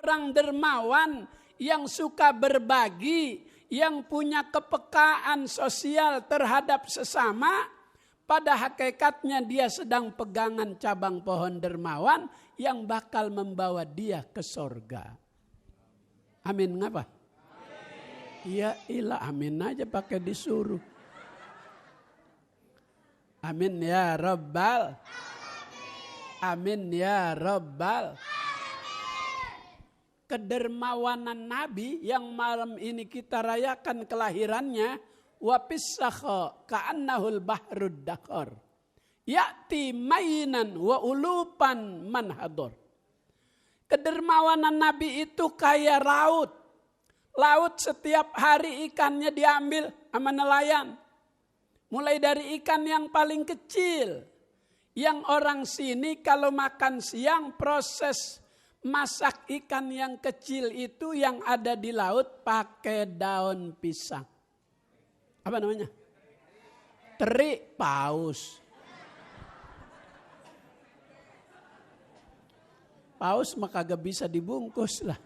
orang dermawan yang suka berbagi, yang punya kepekaan sosial terhadap sesama, pada hakikatnya dia sedang pegangan cabang pohon dermawan yang bakal membawa dia ke sorga. Amin ngapa? Iya ilah amin aja pakai disuruh. Amin ya Rabbal. Amin ya Rabbal. Kedermawanan Nabi yang malam ini kita rayakan kelahirannya, wapisakha ka'annahul bahrud dakhar ya'ti mainan wa ulupan manhador. Kedermawanan Nabi itu kayak laut. Laut setiap hari ikannya diambil sama nelayan. Mulai dari ikan yang paling kecil. Yang orang sini kalau makan siang proses masak ikan yang kecil itu yang ada di laut pakai daun pisang. Apa namanya? Teri paus. Paus mah kagak bisa dibungkus lah.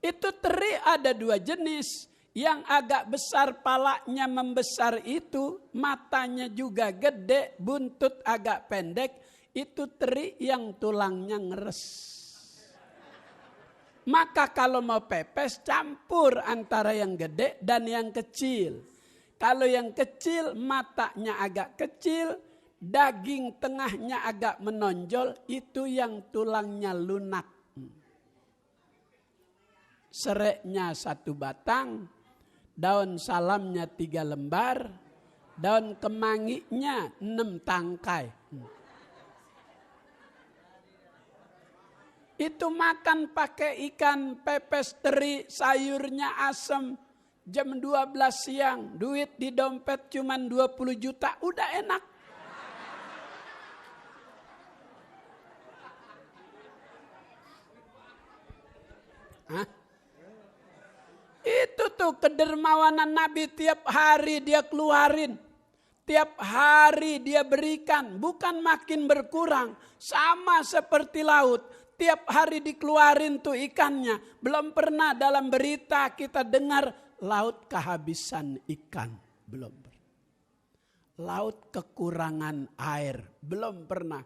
Itu teri ada dua jenis. Yang agak besar palanya membesar itu, matanya juga gede, buntut agak pendek. Itu teri yang tulangnya ngeres. Maka kalau mau pepes campur antara yang gede dan yang kecil. Kalau yang kecil matanya agak kecil, daging tengahnya agak menonjol, itu yang tulangnya lunak. Sereknya 1 batang, daun salamnya 3 lembar, daun kemanginya 6 tangkai. Itu makan pakai ikan pepes teri, sayurnya asam, jam 12 siang, duit di dompet cuma 20 juta, udah enak. Hah? Itu tuh kedermawanan Nabi, tiap hari dia keluarin. Tiap hari dia berikan, bukan makin berkurang. Sama seperti laut, tiap hari dikeluarin tuh ikannya. Belum pernah dalam berita kita dengar laut kehabisan ikan. Belum pernah. Laut kekurangan air. Belum pernah.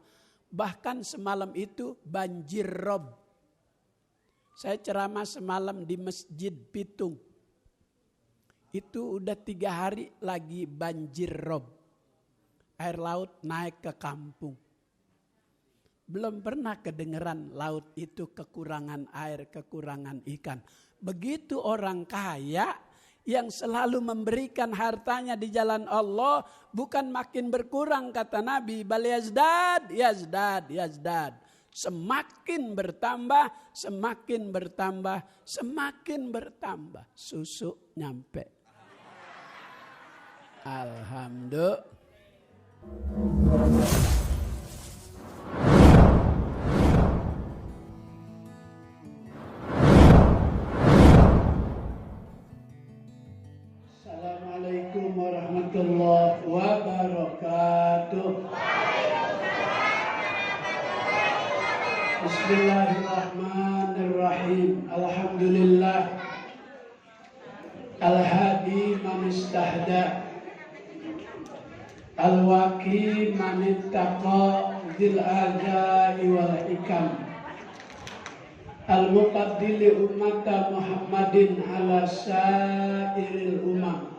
Bahkan semalam itu banjir rob. Saya ceramah semalam di Masjid Pitung. Itu udah 3 hari lagi banjir rob. Air laut naik ke kampung. Belum pernah kedengeran laut itu kekurangan air, kekurangan ikan. Begitu orang kaya yang selalu memberikan hartanya di jalan Allah, bukan makin berkurang kata Nabi, bal yazdad, yazdad, yazdad. Semakin bertambah, semakin bertambah, semakin bertambah. Susu nyampe. Alhamdulillah. Assalamualaikum warahmatullahi wabarakatuh. Bismillahirrahmanirrahim. Alhamdulillah. Al-hadi man istahda. Al-waqi man ittaqa dzil adai wal hikam. Al-muqaddili ummata Muhammadin ala sairil umam.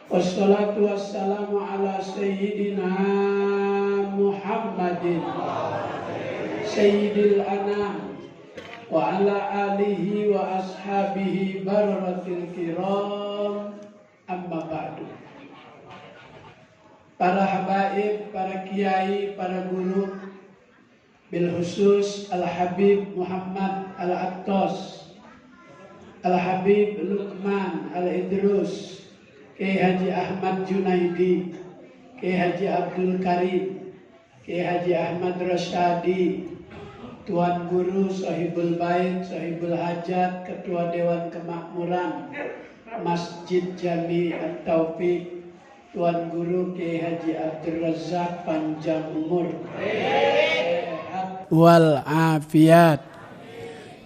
Wassalatu wassalamu ala sayyidina Muhammadin Sayyidil anam wa ala alihi wa ashabihi bararatil kiram, amma ba'du. Para habaib, para kiai, para guru, bil khusus Al-Habib Muhammad Al-Attas, Al-Habib Luqman Al-Idrus, Kiai Haji Ahmad Junaidi, Kiai Haji Abdul Karim, Kiai Haji Ahmad Rasyadi, Tuan Guru, Sahibul Bait, Sahibul Hajat, Ketua Dewan Kemakmuran Masjid Jami At-Taufiq, Tuan Guru Kiai Haji Abdul Razak panjang umur, sehat wal afiat.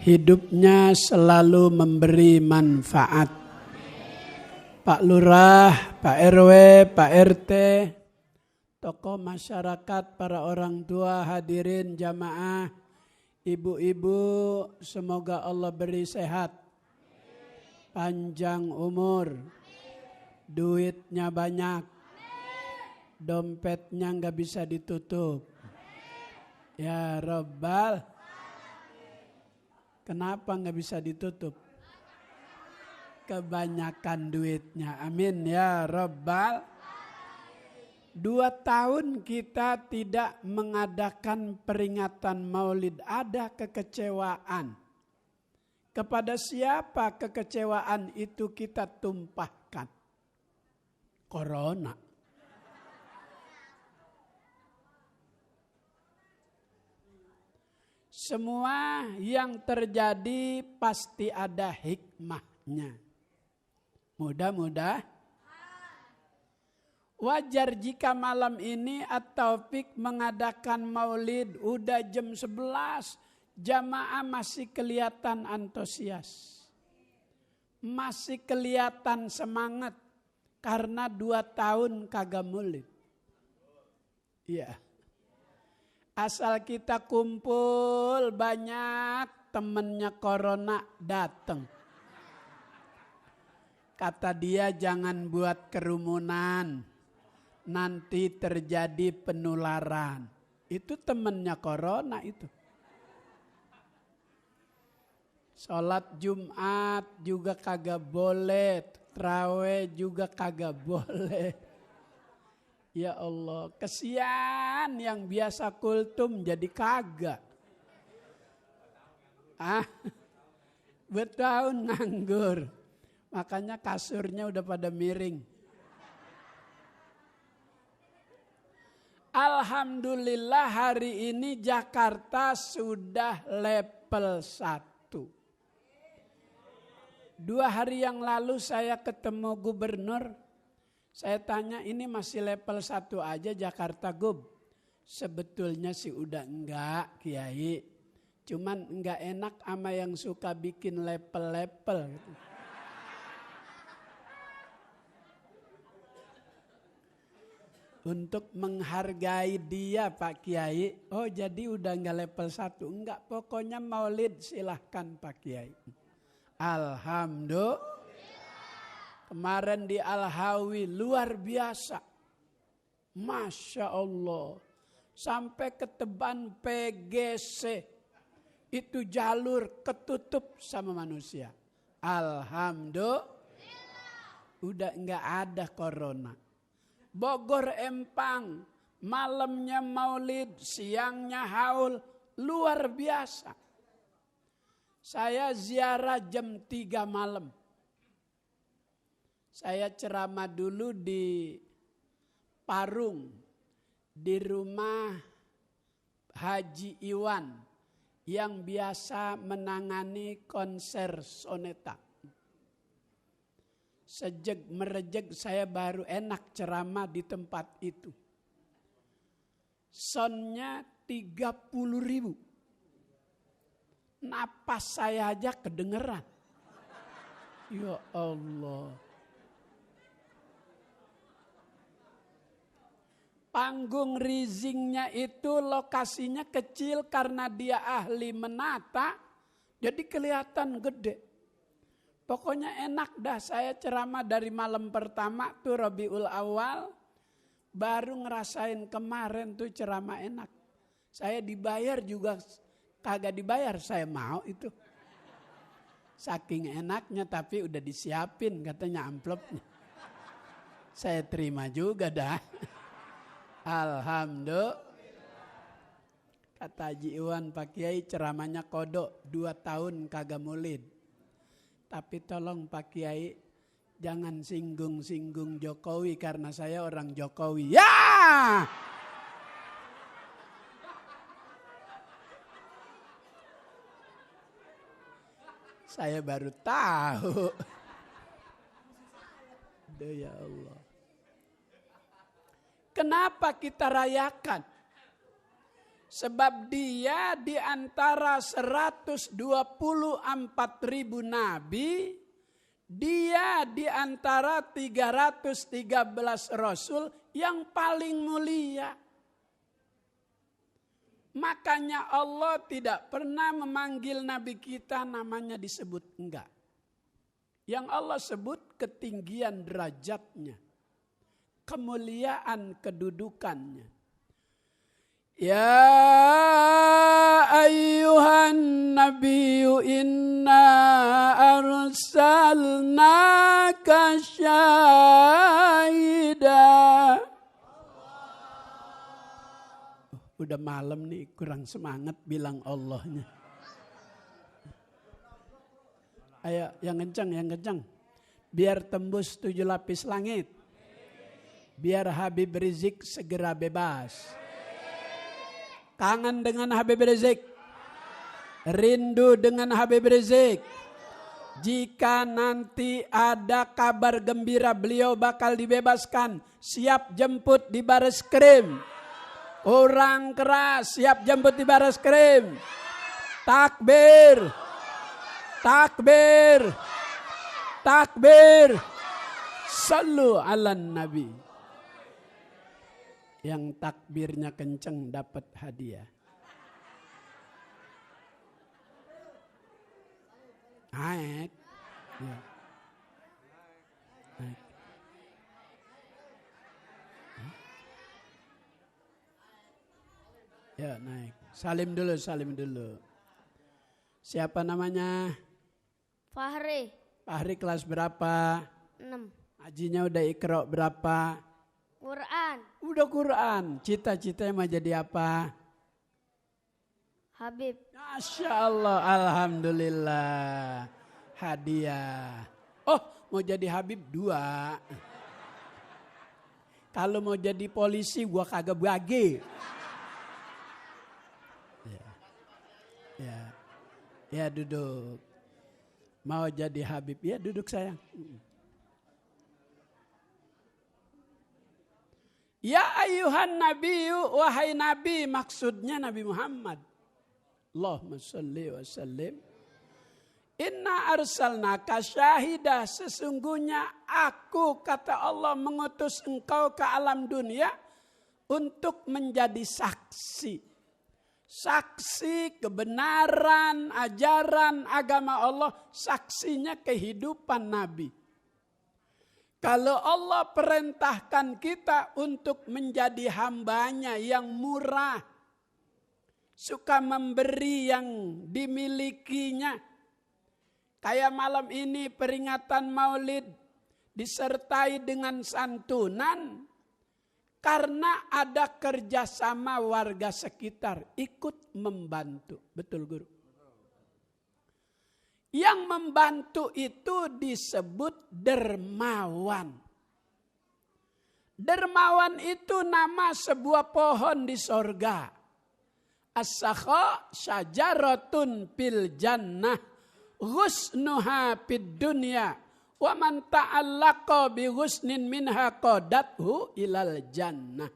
Hidupnya selalu memberi manfaat. Pak Lurah, Pak RW, Pak RT, tokoh masyarakat, para orang tua, hadirin jamaah, ibu-ibu, semoga Allah beri sehat, panjang umur, duitnya banyak, dompetnya nggak bisa ditutup. Ya Rabbal, kenapa nggak bisa ditutup? Kebanyakan duitnya. Amin ya Rabbal. 2 tahun kita tidak mengadakan peringatan Maulid. Ada kekecewaan. Kepada siapa kekecewaan itu kita tumpahkan? Corona. Semua yang terjadi pasti ada hikmahnya. Mudah-mudahan wajar jika malam ini At-Taufik mengadakan maulid udah jam 11. Jamaah masih kelihatan antusias. Masih kelihatan semangat. Karena 2 tahun kagak maulid. Iya. Asal kita kumpul banyak temennya corona datang. Kata dia jangan buat kerumunan, nanti terjadi penularan. Itu temennya corona itu. Sholat Jumat juga kagak boleh, tarawih juga kagak boleh. Ya Allah, kesian yang biasa kultum jadi kagak. Bertahun nganggur. Makanya kasurnya udah pada miring. Alhamdulillah hari ini Jakarta sudah level 1. 2 hari yang lalu saya ketemu gubernur. Saya tanya ini masih level 1 aja Jakarta Gub. Sebetulnya sih udah enggak Kiai. Cuman enggak enak sama yang suka bikin level-level gitu. Untuk menghargai dia Pak Kiai. Oh jadi udah enggak level 1. Enggak, pokoknya maulid silahkan Pak Kiai. Alhamdulillah. Kemarin di Al-Hawi luar biasa. Masya Allah. Sampai ke Teban PGC. Itu jalur ketutup sama manusia. Alhamdulillah. Udah enggak ada corona. Bogor Empang, malamnya maulid, siangnya haul, luar biasa. Saya ziarah jam 3 malam. Saya ceramah dulu di Parung, di rumah Haji Iwan, yang biasa menangani konser soneta. Sejak merejek saya baru enak ceramah di tempat itu. Soundnya 30.000. Napas saya aja kedengeran. Ya Allah. Panggung risingnya itu lokasinya kecil karena dia ahli menata. Jadi kelihatan gede. Pokoknya enak dah, saya ceramah dari malam pertama tuh Rabiul Awal. Baru ngerasain kemarin tuh ceramah enak. Saya dibayar juga kagak dibayar, saya mau itu. Saking enaknya tapi udah disiapin katanya amplopnya. Saya terima juga dah. Alhamdulillah. Kata Haji Iwan Pak Kiai ceramahnya kodok 2 tahun kagak maulid. Tapi tolong Pak Kiai jangan singgung-singgung Jokowi karena saya orang Jokowi. Ya! Saya baru tahu. Aduh ya Allah. Kenapa kita rayakan? Sebab dia di antara 124.000 nabi, dia di antara 313 rasul yang paling mulia. Makanya Allah tidak pernah memanggil nabi kita namanya disebut, enggak. Yang Allah sebut ketinggian derajatnya, kemuliaan kedudukannya. Ya ayyuhan nabiyyu inna arsalnaka syahida. Udah malam nih, kurang semangat bilang Allahnya. Ayo yang kencang. Biar tembus 7 lapis langit. Biar Habib Rizik segera bebas. Kangen dengan Habib Rizik. Rindu dengan Habib Rizik. Jika nanti ada kabar gembira beliau bakal dibebaskan, siap jemput di Bareskrim. Orang keras siap jemput di Bareskrim. Takbir. Takbir. Takbir. Sallu ala Nabi. Yang takbirnya kenceng dapat hadiah. Naik. Ya. Naik. Ya, naik. Salim dulu. Siapa namanya? Fahri. Fahri kelas berapa? 6. Hajinya udah Iqra berapa? Quran. Udah Quran. Cita-citanya mau jadi apa? Habib. Masya Allah, alhamdulillah. Hadiah. Oh, mau jadi Habib 2. Kalau mau jadi polisi gua kagak bagi. Ya duduk. Mau jadi Habib, ya duduk sayang. Ya ayuhan nabiyyu, wahai nabi, maksudnya Nabi Muhammad. Allahumma sholli wa sallim. Inna arsalnaka syahidah, sesungguhnya aku, kata Allah, mengutus engkau ke alam dunia untuk menjadi saksi. Saksi kebenaran, ajaran agama Allah, saksinya kehidupan Nabi. Kalau Allah perintahkan kita untuk menjadi hambanya yang murah, suka memberi yang dimilikinya. Kayak malam ini peringatan Maulid disertai dengan santunan karena ada kerjasama warga sekitar ikut membantu. Betul guru? Yang membantu itu disebut dermawan. Dermawan itu nama sebuah pohon di sorga. As-sakha syajaratun fil jannah. Ghusnuha fid dunya. Wa man ta'allaqa bi ghusnin minha qadathu ilal jannah.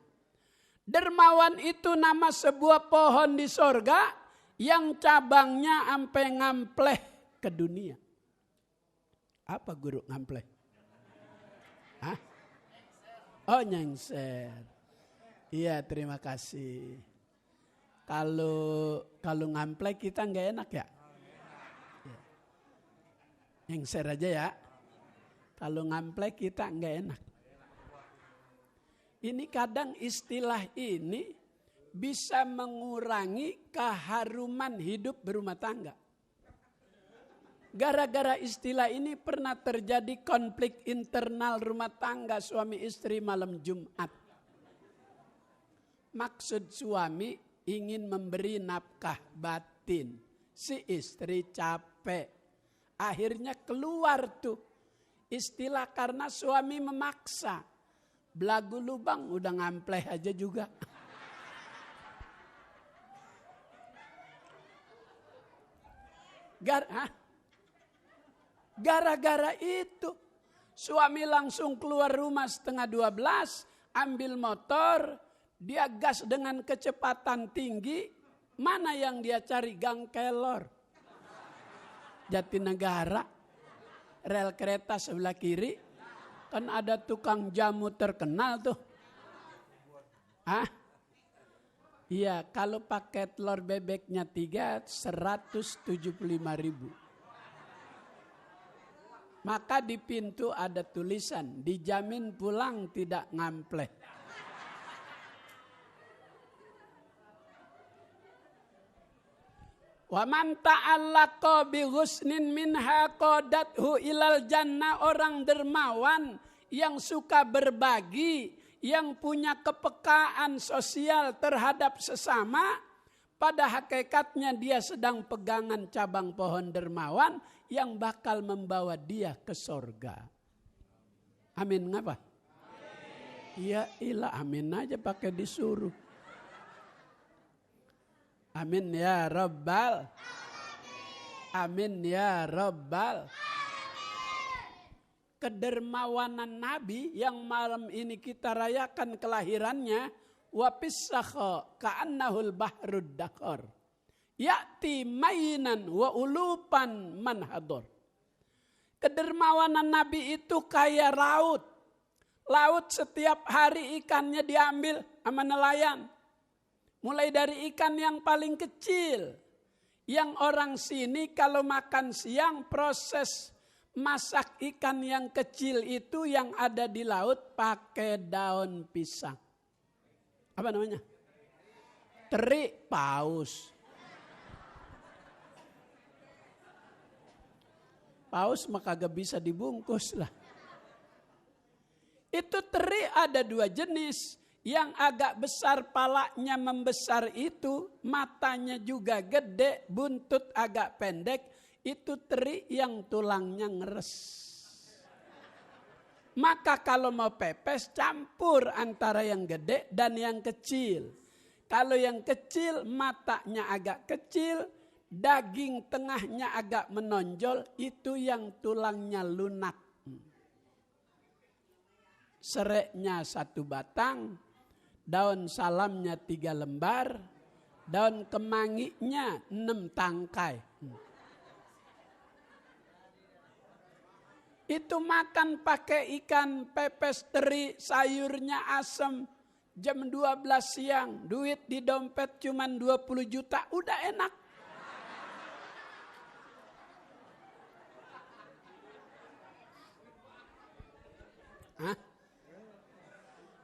Dermawan itu nama sebuah pohon di sorga yang cabangnya sampai ngampleh ke dunia. Apa guru ngampleh? Hah? Oh, nyengser. Iya, terima kasih. Kalau ngampleh kita nggak enak ya? Nyengser aja ya. Kalau ngampleh kita nggak enak. Ini kadang istilah ini bisa mengurangi keharuman hidup berumah tangga. Gara-gara istilah ini pernah terjadi konflik internal rumah tangga suami istri malam Jumat. Maksud suami ingin memberi nafkah batin. Si istri capek. Akhirnya keluar tuh istilah karena suami memaksa. Belagu lubang udah ngampleh aja juga. Gara-gara itu suami langsung keluar rumah 11:30, ambil motor, Dia gas dengan kecepatan tinggi, mana yang dia cari? Gang Kelor, Jatinegara, rel kereta sebelah kiri. Kan ada tukang jamu terkenal tuh. Iya, kalau pakai telur bebeknya 3, 175.000. Maka di pintu ada tulisan, dijamin pulang tidak ngampleh. Wa man ta'allaqa bi ghusnin minha qadathu ilal jannah. Orang dermawan yang suka berbagi, yang punya kepekaan sosial terhadap sesama, pada hakikatnya dia sedang pegangan cabang pohon dermawan yang bakal membawa dia ke sorga. Amin ngapa? Ya ilah, amin aja pakai disuruh. Amin ya Rabbal. Amin ya Rabbal. Kedermawanan Nabi yang malam ini kita rayakan kelahirannya, wa pisakha ka'annahul bahrud dakhar. Ya'ti mainan wa ulupan manhador. Kedermawanan Nabi itu kayak laut. Laut setiap hari ikannya diambil sama nelayan. Mulai dari ikan yang paling kecil. Yang orang sini kalau makan siang proses masak ikan yang kecil itu yang ada di laut pakai daun pisang. Apa namanya? Teri paus. Paus mah kagak bisa dibungkus lah. Itu teri ada 2 jenis. Yang agak besar palanya membesar itu, matanya juga gede, buntut agak pendek. Itu teri yang tulangnya ngeres. Maka kalau mau pepes campur antara yang gede dan yang kecil. Kalau yang kecil matanya agak kecil, daging tengahnya agak menonjol, itu yang tulangnya lunak. Sereknya 1 batang, daun salamnya 3 lembar, daun kemanginya 6 tangkai. Itu makan pakai ikan pepes teri, sayurnya asem, jam 12 siang, duit di dompet cuman 20 juta, udah enak.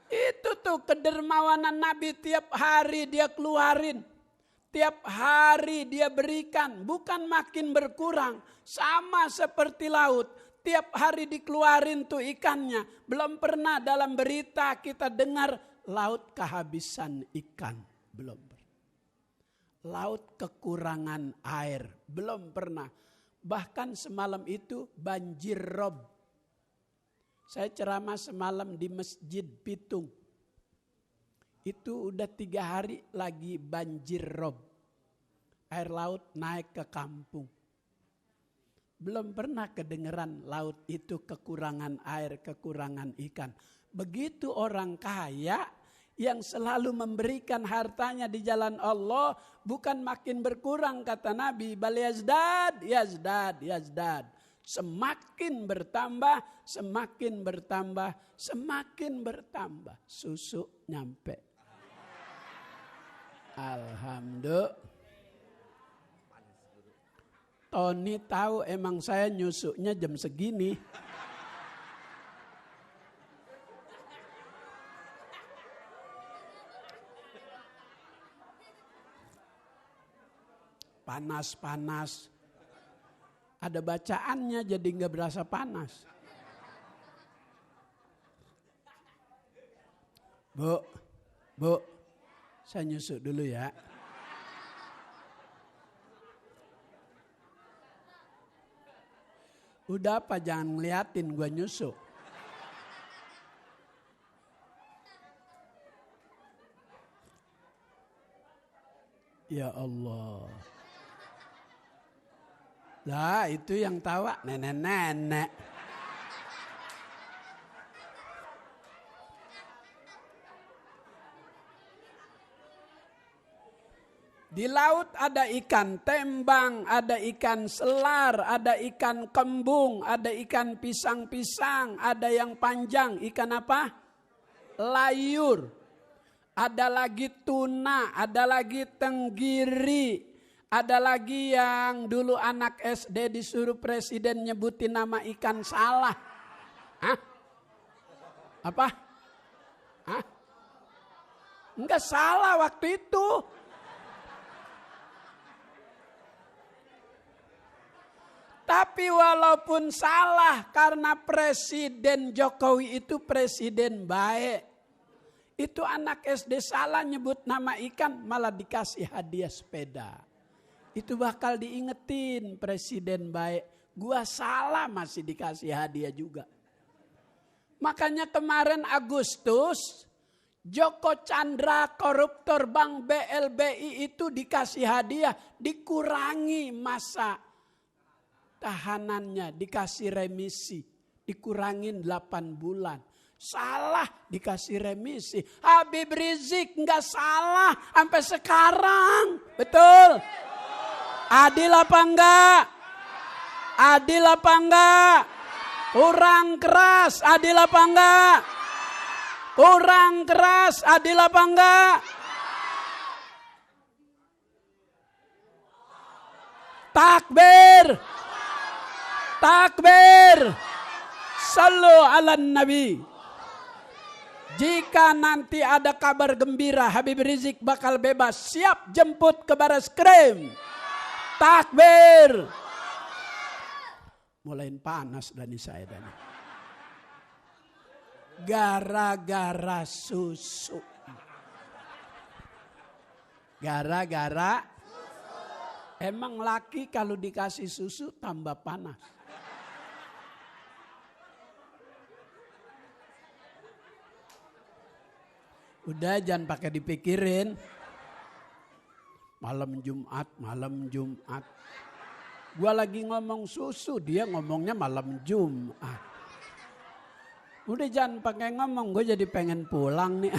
Itu tuh kedermawanan Nabi, tiap hari dia keluarin. Tiap hari dia berikan, bukan makin berkurang. Sama seperti laut, tiap hari dikeluarin tuh ikannya. Belum pernah dalam berita kita dengar laut kehabisan ikan. Belum pernah. Laut kekurangan air. Belum pernah. Bahkan semalam itu banjir rob. Saya ceramah semalam di Masjid Pitung. Itu udah 3 hari lagi banjir rob. Air laut naik ke kampung. Belum pernah kedengeran laut itu kekurangan air, kekurangan ikan. Begitu orang kaya yang selalu memberikan hartanya di jalan Allah, bukan makin berkurang kata Nabi, bal yazdad, yazdad, yazdad. Semakin bertambah, semakin bertambah, semakin bertambah. Susu nyampe. Alhamdulillah. Tony tahu emang saya nyusuknya jam segini. Panas-panas. Ada bacaannya jadi nggak berasa panas. Bu, saya nyusuk dulu ya. Udah apa jangan ngeliatin gue nyusuk. Ya Allah. Lah itu yang tawa nenek-nenek. Di laut ada ikan tembang, ada ikan selar, ada ikan kembung, ada ikan pisang-pisang, ada yang panjang. Ikan apa? Layur. Ada lagi tuna, ada lagi tenggiri. Ada lagi yang dulu anak SD disuruh presiden nyebutin nama ikan salah. Hah? Apa? Hah? Enggak salah waktu itu. Tapi walaupun salah karena Presiden Jokowi itu presiden baik. Itu anak SD salah nyebut nama ikan malah dikasih hadiah sepeda. Itu bakal diingetin presiden baik. Gua salah masih dikasih hadiah juga. Makanya kemarin Agustus Joko Chandra koruptor Bank BLBI itu dikasih hadiah. Dikurangi masa tahanannya, dikasih remisi, dikurangin 8 bulan. Salah dikasih remisi. Habib Rizik nggak salah sampai sekarang. Betul? Adil apa enggak? Adil apa enggak? Kurang keras, adil apa enggak? Kurang keras, adil apa enggak? Takbir. Takbir. Sallu ala Nabi. Jika nanti ada kabar gembira Habib Rizik bakal bebas, siap jemput ke Barreskrim. Takbir. Mulain panas Dani saya Dani. Gara-gara susu. Gara-gara emang laki kalau dikasih susu tambah panas. Udah jangan pakai dipikirin. Malam Jumat. Gua lagi ngomong susu, dia ngomongnya malam Jumat. Udah jangan pakai ngomong, gue jadi pengen pulang nih.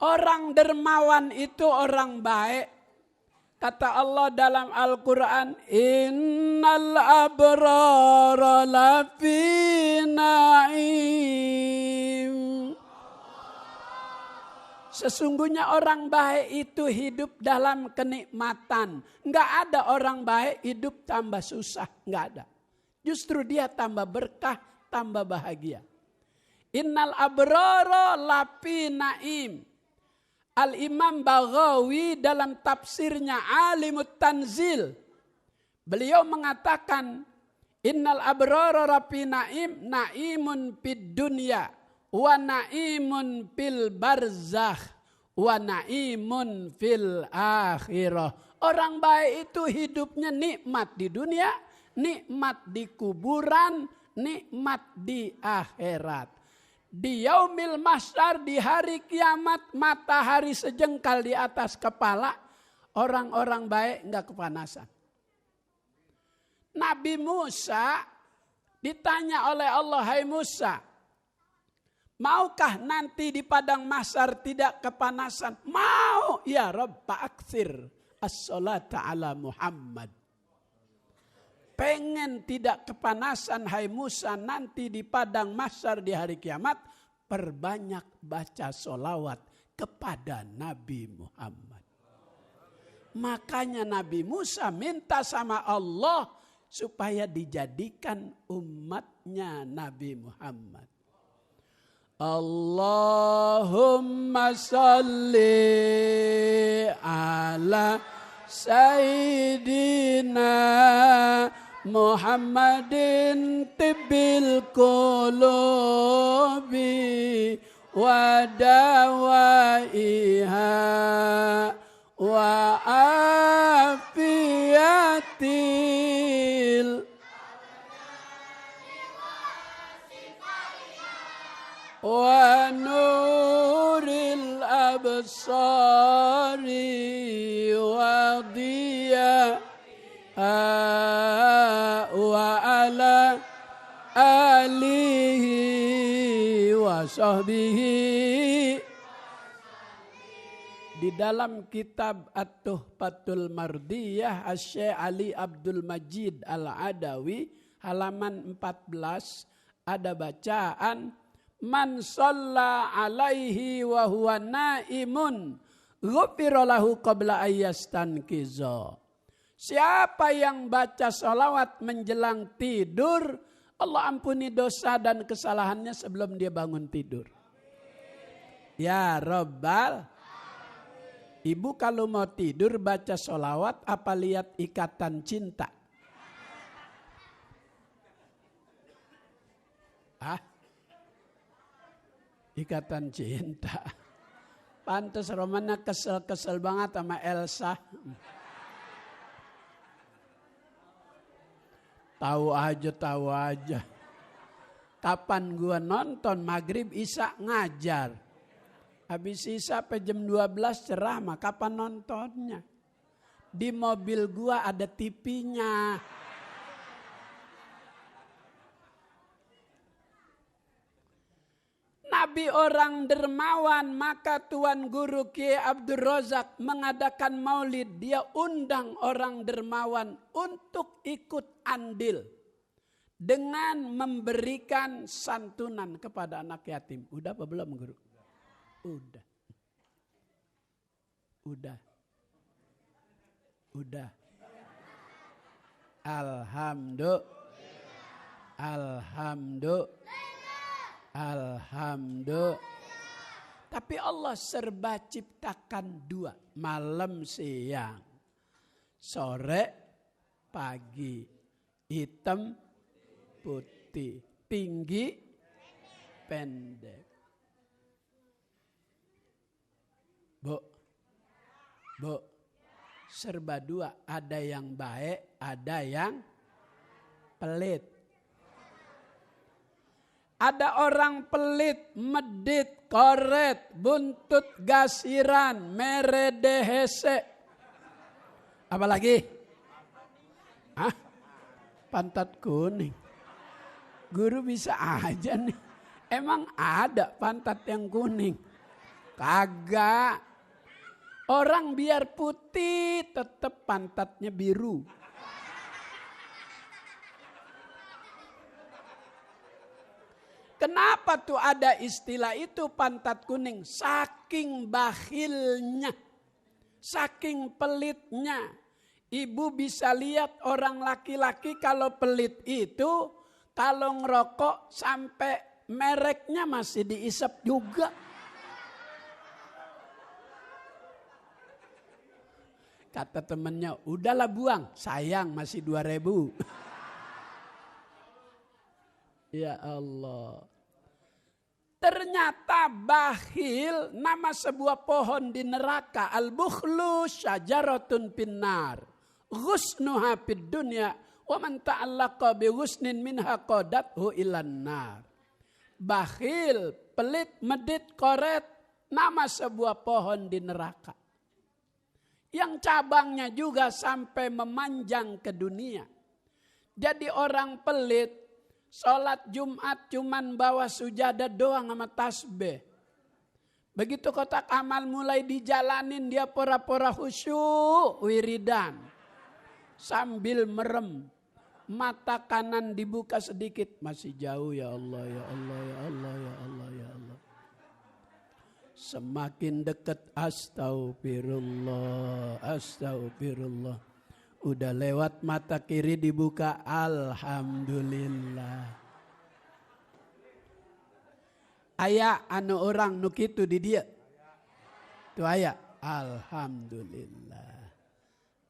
Orang dermawan itu orang baik. Kata Allah dalam Al-Quran, Innal abrara lafi na'im. Sesungguhnya orang baik itu hidup dalam kenikmatan. Enggak ada orang baik hidup tambah susah. Enggak ada. Justru dia tambah berkah, tambah bahagia. Innal abrara lafi na'im. Al-Imam Baghawi dalam tafsirnya Alimut Tanzil. Beliau mengatakan, Innal abrara rafi na'im, na'imun fid dunya, wa na'imun fil barzakh, wa na'imun fil akhirah. Orang baik itu hidupnya nikmat di dunia, nikmat di kuburan, nikmat di akhirat. Di yaumil mahsyar, di hari kiamat, matahari sejengkal di atas kepala, orang-orang baik enggak kepanasan. Nabi Musa ditanya oleh Allah, hai Musa, maukah nanti di padang mahsyar tidak kepanasan? Mau, ya Rabb, aktsir as-salata ala Muhammad. Pengen tidak kepanasan hai Musa nanti di padang mahsyar di hari kiamat, perbanyak baca solawat kepada Nabi Muhammad. Makanya Nabi Musa minta sama Allah supaya dijadikan umatnya Nabi Muhammad. Allahumma salli ala Sayyidina Muhammadin tibbil qulubi wa dawaiha wa afiyatil wa nuril absari wa diya wa ala alihi wa wa sahbihi. Di dalam kitab At-Tuhfatul Mardiyah Asy-Syaikh Ali Abdul Majid Al-Adawi halaman 14 ada bacaan man shalla alaihi wa huwa naimun ghufira lahu qabla ayyastanqiza. Siapa yang baca sholawat menjelang tidur, Allah ampuni dosa dan kesalahannya sebelum dia bangun tidur. Ya Rabbal. Ibu kalau mau tidur baca sholawat apa lihat ikatan cinta? Ikatan cinta. Pantes Romana kesel-kesel banget sama Elsa. Tahu aja. Kapan gua nonton maghrib isya ngajar. Habis isya sampai jam 12 ceramah, kapan nontonnya? Di mobil gua ada TV-nya. Nabi orang dermawan, maka Tuan Guru Kiai Abdul Razak mengadakan maulid. Dia undang orang dermawan untuk ikut andil dengan memberikan santunan kepada anak yatim. Udah apa belum Guru? Udah. Alhamdulillah. Tapi Allah serba ciptakan dua. Malam siang. Sore pagi. Hitam putih. Tinggi pendek. Bu, serba dua. Ada yang baik, ada yang pelit. Ada orang pelit, medit, koret, buntut gasiran, meredehese. Apalagi? Pantat kuning. Guru bisa aja nih. Emang ada pantat yang kuning? Kagak. Orang biar putih tetap pantatnya biru. Kenapa tuh ada istilah itu pantat kuning? Saking bakhilnya, saking pelitnya. Ibu bisa lihat orang laki-laki kalau pelit itu, kalau ngerokok sampai mereknya masih diisap juga. Kata temennya, udahlah buang, sayang masih 2.000. Ya Allah. Ternyata bakhil nama sebuah pohon di neraka. Al-bukhlu syajaratun pinnar. Ghusnuha fid dunya. Wa man ta'allaqa bi ghusnin minha qadathu ilan nar. Bakhil, pelit, medit, koret. Nama sebuah pohon di neraka. Yang cabangnya juga sampai memanjang ke dunia. Jadi orang pelit, sholat Jumat cuman bawa sujadah doang sama tasbih. Begitu kotak amal mulai dijalanin, dia pora-pora khusyuk, wiridan. Sambil merem, mata kanan dibuka sedikit, masih jauh ya Allah, ya Allah, ya Allah, ya Allah, ya Allah. Semakin dekat astagfirullah, astagfirullah. Udah lewat mata kiri dibuka, alhamdulillah. Aya anu orang nu kitu di dia. Tu aya, alhamdulillah.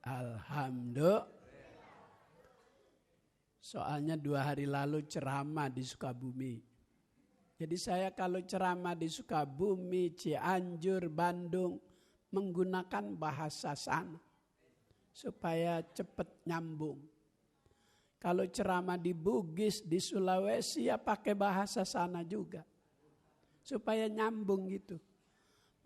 Alhamdulillah. Soalnya 2 hari lalu ceramah di Sukabumi. Jadi saya kalau ceramah di Sukabumi, Cianjur, Bandung menggunakan bahasa sana supaya cepat nyambung. Kalau ceramah di Bugis, di Sulawesi ya pakai bahasa sana juga supaya nyambung gitu.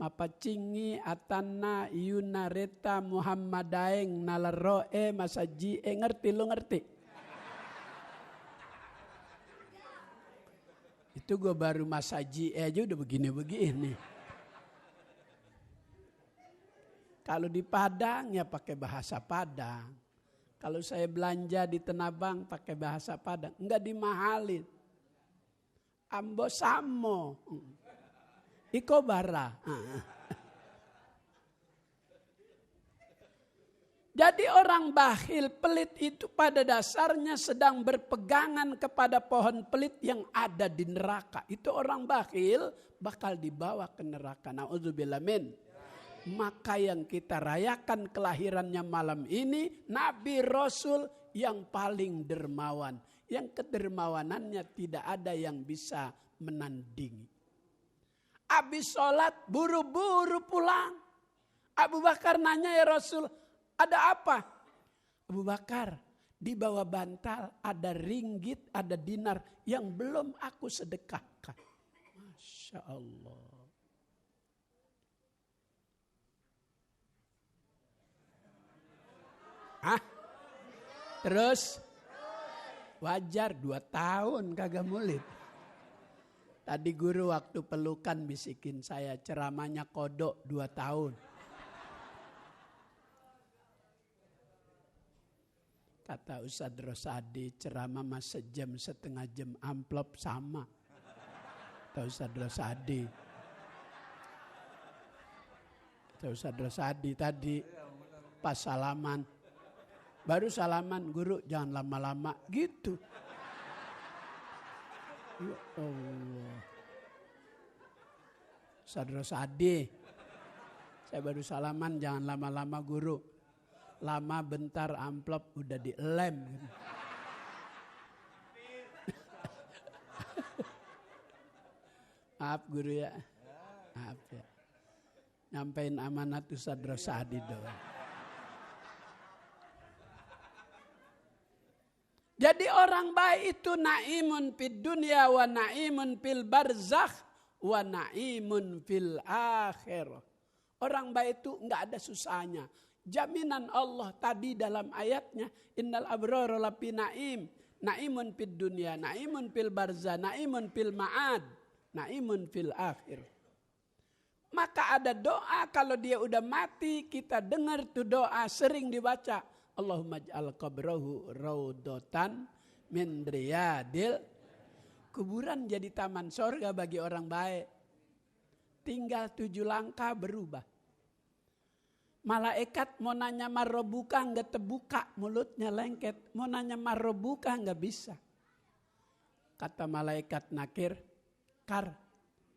Mapacingi atana yunareta Muhammadaeng nalaroe masaji ngerti lu ngerti? Itu gue baru masaji aja udah begini-begini. Kalau di Padang ya pakai bahasa Padang. Kalau saya belanja di Tanah Abang pakai bahasa Padang. Enggak dimahalin. Ambo samo. Iko bara. Jadi orang bakhil, pelit itu pada dasarnya sedang berpegangan kepada pohon pelit yang ada di neraka. Itu orang bakhil bakal dibawa ke neraka. Na'udzubillah min. Maka yang kita rayakan kelahirannya malam ini, Nabi Rasul yang paling dermawan. Yang kedermawanannya tidak ada yang bisa menandingi. Habis sholat buru-buru pulang. Abu Bakar nanya, ya Rasul, ada apa? Abu Bakar, di bawah bantal ada ringgit, ada dinar yang belum aku sedekahkan. Masya Allah. Terus wajar 2 tahun kagak mulit. Tadi guru waktu pelukan bisikin saya ceramahnya kodok 2 tahun. Kata Ustadz Rosadi ceramah mas 1,5 jam amplop sama. Kata Ustadz Rosadi. Kata Ustadz Rosadi tadi pas salaman. Baru salaman, guru jangan lama-lama gitu. Ya Allah. Ustadz Rosadi. Saya baru salaman jangan lama-lama guru. Lama bentar amplop udah dilem. Maaf guru ya. Maaf ya. Nyampein amanat Ustadz Rosadi doang. Jadi orang baik itu naimun fid dunya wa naimun fil barzakh wa naimun fil akhirah. Orang baik itu enggak ada susahnya. Jaminan Allah tadi dalam ayatnya, innal abrara lafi naim, naimun fid dunya, naimun fil barzakh, naimun fil ma'ad, naimun fil akhir. Maka ada doa kalau dia udah mati, kita dengar tuh doa sering dibaca. Allahumma ij'al qabrahu raudhatan min riyadil. Kuburan jadi taman sorga bagi orang baik. Tinggal 7 langkah berubah. Malaikat mau nanya marrobuka enggak terbuka, mulutnya lengket. Mau nanya marrobuka enggak bisa. Kata malaikat nakir, kar,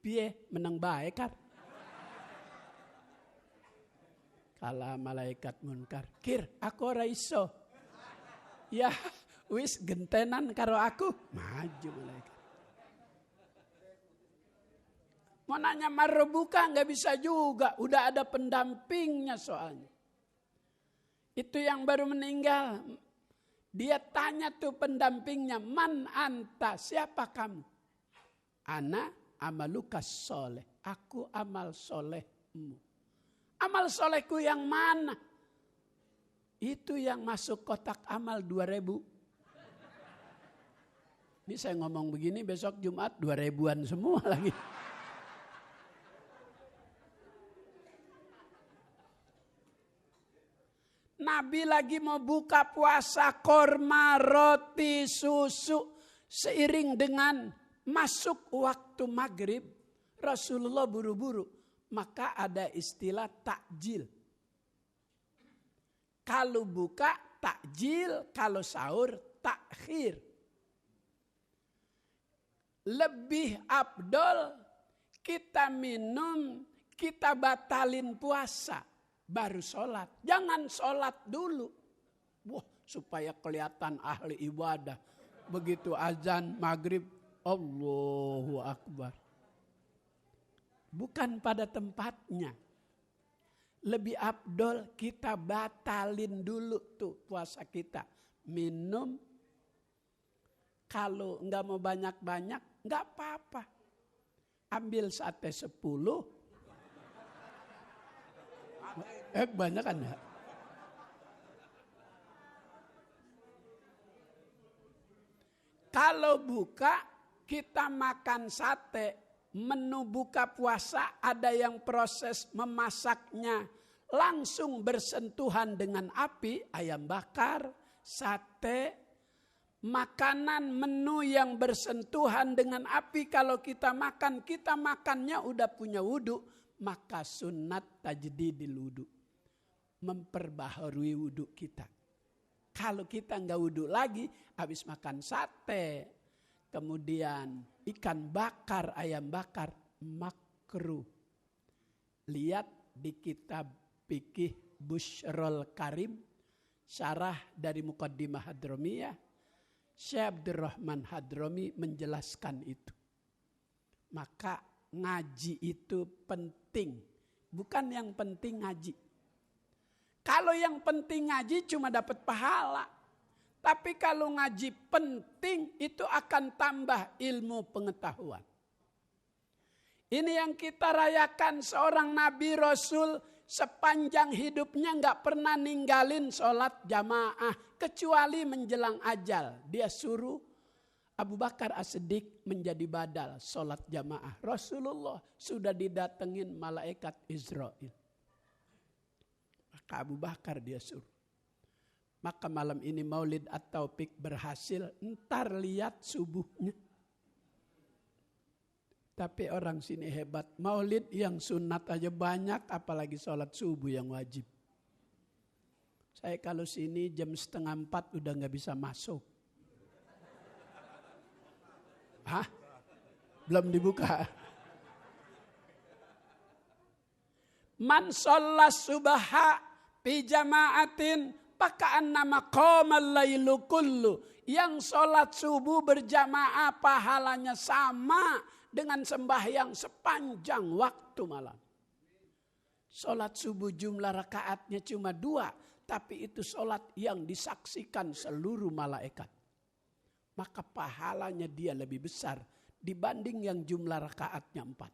piye menang baik kar. Kala malaikat munkar, kir aku ora iso. Ya wis gentenan karo aku, maju malaikat. Mau nanya marrobuka nggak bisa juga, udah ada pendampingnya soalnya. Itu yang baru meninggal. Dia tanya tuh pendampingnya, man anta, siapa kamu? Ana amalukas soleh, aku amal solehmu. Amal solehku yang mana? Itu yang masuk kotak amal 2.000. Ini saya ngomong begini besok Jumat 2.000-an semua lagi. Nabi lagi mau buka puasa korma, roti, susu. Seiring dengan masuk waktu maghrib, Rasulullah buru-buru. Maka ada istilah takjil. Kalau buka takjil, kalau sahur takhir. Lebih afdol kita minum, kita batalin puasa. Baru sholat. Jangan sholat dulu. Wah, supaya kelihatan ahli ibadah. Begitu azan maghrib, Allahu Akbar. Bukan pada tempatnya. Lebih afdol kita batalin dulu tuh puasa kita. Minum. Kalau enggak mau banyak-banyak, enggak apa-apa. Ambil sate 10. Banyak kan ya? Kalau buka, kita makan sate, menu buka puasa ada yang proses memasaknya langsung bersentuhan dengan api, ayam bakar, sate, makanan menu yang bersentuhan dengan api kalau kita makannya udah punya wudu, maka sunat tajdidil wudu, memperbaharui wudu kita. Kalau kita nggak wudu lagi, habis makan sate, kemudian ikan bakar, ayam bakar, makruh. Lihat di kitab Fikih Bushrul Karim, syarah dari Muqaddimah Hadromiyah, Syekh Abdurrahman Hadromi menjelaskan itu. Maka ngaji itu penting, bukan yang penting ngaji. Kalau yang penting ngaji cuma dapat pahala. Tapi kalau ngaji penting itu akan tambah ilmu pengetahuan. Ini yang kita rayakan, seorang Nabi Rasul sepanjang hidupnya gak pernah ninggalin sholat jamaah. Kecuali menjelang ajal. Dia suruh Abu Bakar As-Siddiq menjadi badal sholat jamaah. Rasulullah sudah didatengin malaikat Israel. Maka Abu Bakar dia suruh. Maka malam ini Maulid At-Taufiq berhasil. Ntar lihat subuhnya. Tapi orang sini hebat. Maulid yang sunat aja banyak. Apalagi sholat subuh yang wajib. Saya kalau sini jam 3:30 udah gak bisa masuk. Hah? Belum dibuka. Man shollas subha fi jama'atin paka'annama qamal lailu kullu. Yang sholat subuh berjamaah pahalanya sama dengan sembahyang sepanjang waktu malam. Sholat subuh jumlah rakaatnya cuma 2. Tapi itu sholat yang disaksikan seluruh malaikat. Maka pahalanya dia lebih besar dibanding yang jumlah rakaatnya 4.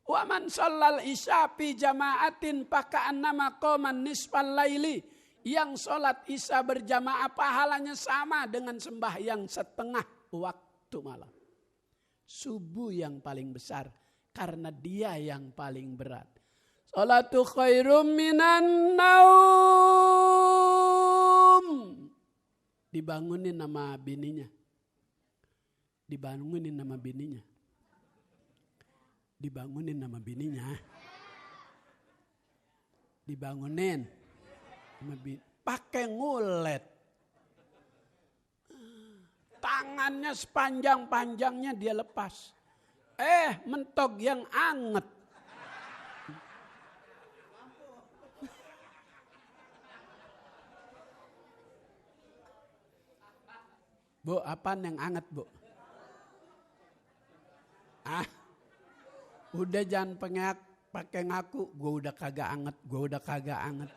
Wa man shallal isya fi jama'atin paka'annama qaman nisfal laili. Yang sholat isya berjamaah pahalanya sama dengan sembahyang setengah waktu malam. Subuh yang paling besar karena dia yang paling berat. Sholatu khairum minan naum. Dibangunin nama bininya. Dibangunin nama bininya. Dibangunin nama bininya. Dibangunin. Pakai ngulet. Tangannya sepanjang-panjangnya dia lepas. Mentok yang anget. Bu, apaan yang anget, Bu? Udah jangan pakai ngaku, gue udah kagak anget.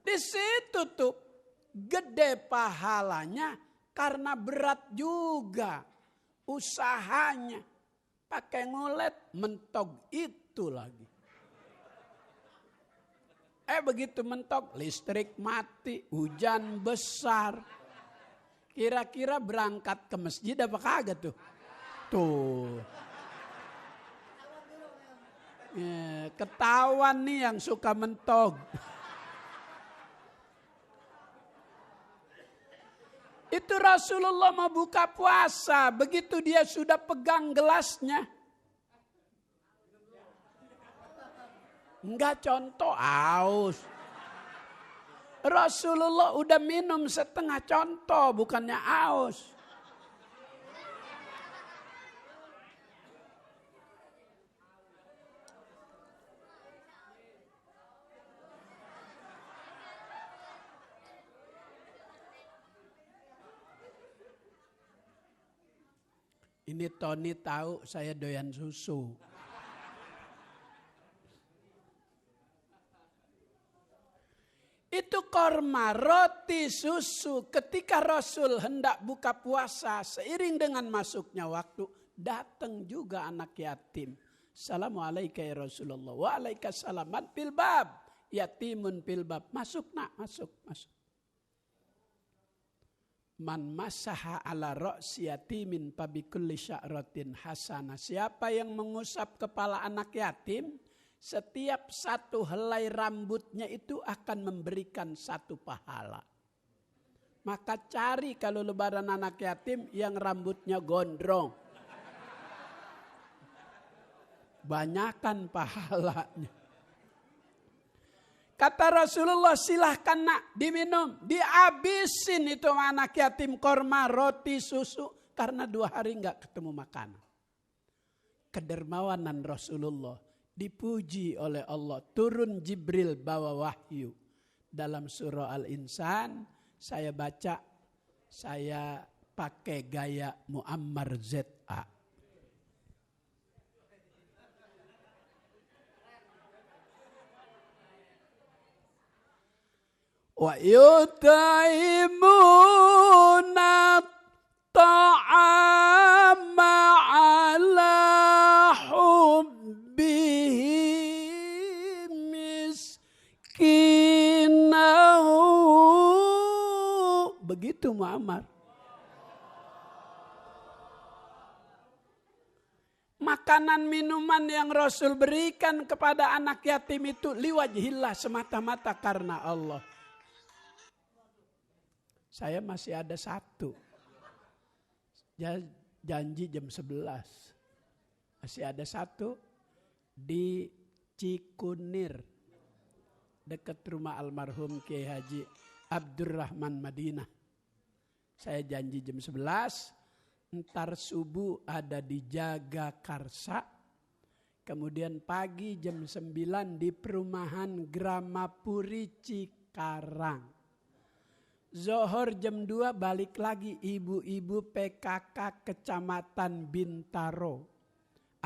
Di situ tuh gede pahalanya karena berat juga usahanya. Pakai ngulet, mentok itu lagi. Begitu mentok, listrik mati, hujan besar. Kira-kira berangkat ke masjid apa kagak tuh? Tuh. Ketahuan nih yang suka mentok. Itu Rasulullah mau buka puasa, begitu dia sudah pegang gelasnya. Enggak contoh, aus. Rasulullah udah minum setengah contoh, bukannya aus. Ini Tony tahu saya doyan susu. Itu korma, roti, susu. Ketika Rasul hendak buka puasa, seiring dengan masuknya waktu, datang juga anak yatim. Assalamualaikum ya Rasulullah. Waalaikumsalam. Man fil bab. yatimun fil bab. Masuk nak, masuk. Man masaha ala ra'si yatimin fabikulli sya'ratin hasanah. Siapa yang mengusap kepala anak yatim, setiap satu helai rambutnya itu akan memberikan satu pahala. Maka cari kalau lebaran anak yatim yang rambutnya gondrong. Banyakan pahalanya. Kata Rasulullah, silahkan nak diminum. Dihabisin itu anak yatim korma, roti, susu. Karena 2 hari enggak ketemu makanan. Kedermawanan Rasulullah dipuji oleh Allah. Turun Jibril bawa wahyu. Dalam surah Al-Insan saya baca, saya pakai gaya Muammar ZA. Wa yut'imuna ta'ama ala hubbihi miskinan. Begitu Muammar. Makanan minuman yang Rasul berikan kepada anak yatim itu liwajhillah, semata-mata karena Allah. Saya masih ada 1. Janji jam 11. Masih ada 1 di Cikunir. Dekat rumah almarhum Kiai Haji Abdurrahman Madinah. Saya janji jam 11. Ntar subuh ada di Jagakarsa. Kemudian pagi jam 9 di perumahan Gramapuri Cikarang. Zohor jam 2 balik lagi ibu-ibu PKK Kecamatan Bintaro.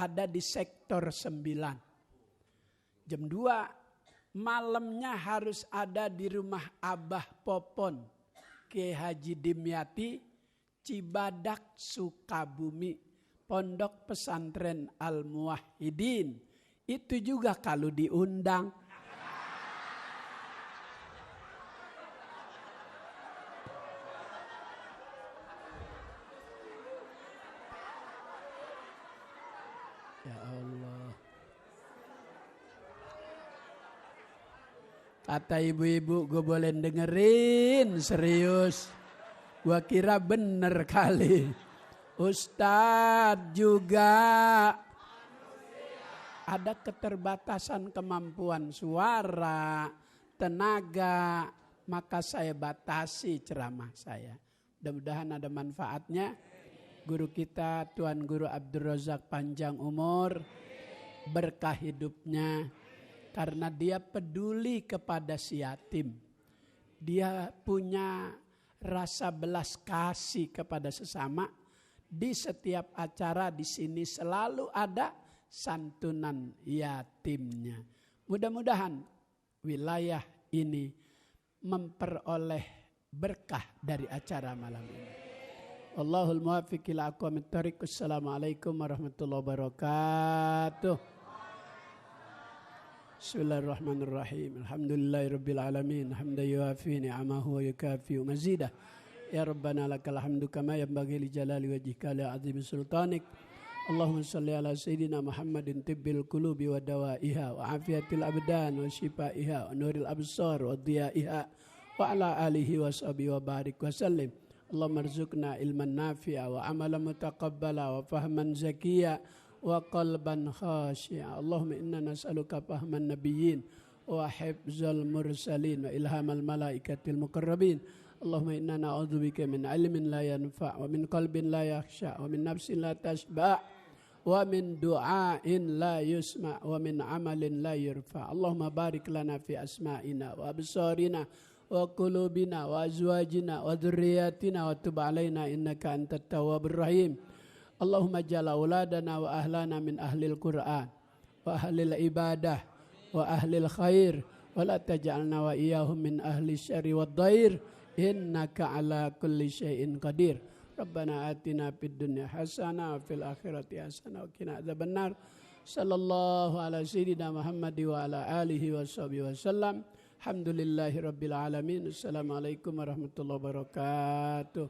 Ada di sektor 9. Jam 2 malamnya harus ada di rumah Abah Popon. Kiai Haji Dimyati, Cibadak Sukabumi. Pondok Pesantren Al-Muwahhidin. Itu juga kalau diundang. Ya Allah. Kata ibu-ibu, gue boleh dengerin serius. Gue kira bener kali. Ustadz juga ada keterbatasan kemampuan suara, tenaga. Maka saya batasi ceramah saya. Mudah-mudahan ada manfaatnya. Guru kita Tuan Guru Abdul Razak panjang umur, berkah hidupnya, karena dia peduli kepada si yatim. Dia punya rasa belas kasih kepada sesama. Di setiap acara di sini selalu ada santunan yatimnya. Mudah-mudahan wilayah ini memperoleh berkah dari acara malam ini. Allahul muwaffiq ila aqwamit thoriq. Assalamualaikum warahmatullahi wabarakatuh. Bismillahirrahmanirrahim. Alhamdulillahirabbil alamin. Hamdan yuafi ni'amahu wa yukafi mazidah. Ya Rabbana lakal hamdu kama yanbaghi li jalali wajhika li azimi sultanik. Allahumma salli ala sayyidina Muhammadin tibbil qulubi wa dawaiha wa afiyatil abdan wa shifaiha wa nuril absar wa dhiyaiha wa ala alihi wa sahbihi wa barik wa sallim. Allahumma arzuqna ilman nafi'a wa amalan mutaqabbala wa fahman zakiyya wa qalban khashi'a. Allahumma inna nas'aluka fahman nabiyyin wa hifzal mursalin wa ilhamal malaikatil muqarrabin. Allahumma inna na'udzubika min ilmin la yanfa' wa min qalbin la yakhsha wa min nafsin la tashba' wa min du'ain la yusma' wa min amalin la yurfa'. Allahumma barik lana fi asma'ina wa absarina wa qulubina wa azwajina wa dhurriyyatina wa tub alaina innaka antat tawwabur rahim. Allahumma ja'al auladana wa ahlana min ahlil Qur'an wa ahlil ibadah wa ahlil khair wa la taj'alna wa iyyahum min ahli syarri wad dhair innaka ala kulli syai'in qadir. Rabbana atina fid dunya hasanah wa fil akhirati hasanah wa qina adzabannar. Sallallahu ala sayyidina Muhammad wa ala alihi wasallam. Alhamdulillahi rabbil alamin. Assalamualaikum warahmatullahi wabarakatuh.